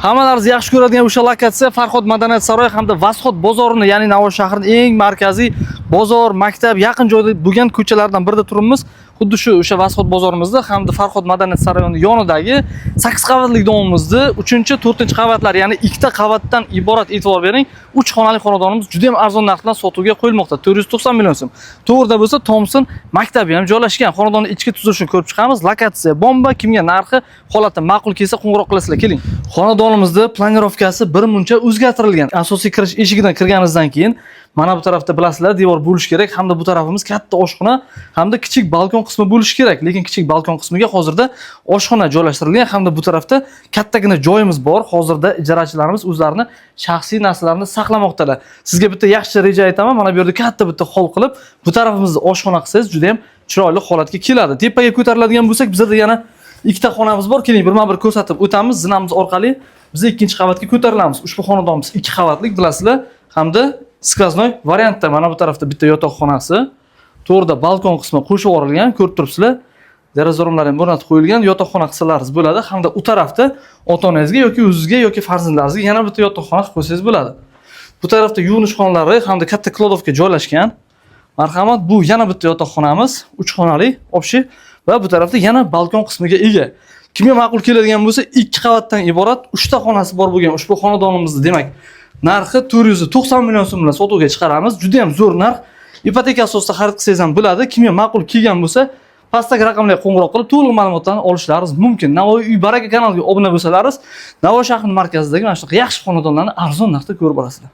Hammalarimiz yaxshi ko'radigan o'sha lokatsiya Farhod madaniyat saroyi hamda Vasxod bozorini, ya'ni Navoiy shahrining eng markaziy bozor, maktab yaqin joyda bo'lgan ko'chalardan birida turibmiz. Xuddi shu o'sha Vasxod bozorimizda hamda Farhod madaniyat saroyining yonidagi 8 qavatli domimizda 3-4 qavatlar, ya'ni ikkita qavatdan iborat, e'tibor bering. 3 xonali xonadonimiz juda ham arzon narxdan sotuvga qo'yilmoqda. 490 million so'm. To'g'rida bo'lsa, Thompson maktabi ham joylashgan. Xonadonning ichki tuzilishini ko'rib chiqamiz. Lokatsiya bomba, kimga narxi, holati ma'qul kelsa qo'ng'iroq qilasizlar, keling. Xonadonimizda planirovkasi birmuncha o'zgartirilgan. Asosiy kirish eshigidan kirganingizdan keyin mana bu tarafda bilasizlar, devor bo'lish kerak, hamda bu tarafimiz katta oshxona hamda kichik balkon qismi bo'lishi kerak. Lekin kichik balkon qismiga hozirda oshxona joylashtirilgan hamda bu tarafda kattagina joyimiz bor. Hozirda ijarachilarimiz o'zlarini shaxsiy narsalarini saqlamoqdalar. Sizga bitta yaxshi reja aytaman. Mana bu yerda katta bitta hol qilib, bu tarafimizni oshxona qilsangiz juda ham chiroyli holatga keladi. Tepaga ko'tariladigan bo'lsak, bizda yana ikkita xonamiz bor. Keling, birma-bir ko'rsatib o'tamiz. Zinamiz orqali biz ikkinchi qavatga ko'tarilamiz. Ushbu xonadonimiz 2 qavatlik, bilasizlar, hamda skvoznoy variantda mana bu tarafda bitta yotoqxonasi, to'g'rida balkon qismi qo'shib yuborilgan, ko'rib turibsizlar. Derazorumlar ham o'rnatib qo'yilgan, yotoqxona qilsalaringiz bo'ladi, hamda u tarafda ota-onangizga yoki o'zingizga yoki farzandlaringizga yana bitta yotoqxona qilib qo'ysangiz bo'ladi. Bu tarafda yuvinish xonalari hamda katta kladovka joylashgan. Marhamat, bu yana bitta yotoqxonamiz, 3 xonali, общий va bu tarafda yana balkon qismiga ega. Kimga ma'qul keladigan bo'lsa, 2 qavatdan iborat 3 ta xonasi bor bo'lgan ushbu xonadonimizni, demak, narxi 490 million so'm bilan sotuvga chiqaramiz. Juda ham zo'r narx. Ipoteka asosida xarid qilsangiz ham bo'ladi. Kimga ma'qul kelgan bo'lsa, pastdagi raqamlarga qo'ng'iroq qilib to'liq ma'lumotlarni olishlaringiz mumkin. Navoiy uy baraka kanaliga obuna bo'lsalaringiz, Navoiy shahrining markazidagi mana shunaqa yaxshi xonadonlarni arzon narxda ko'rib borasizlar.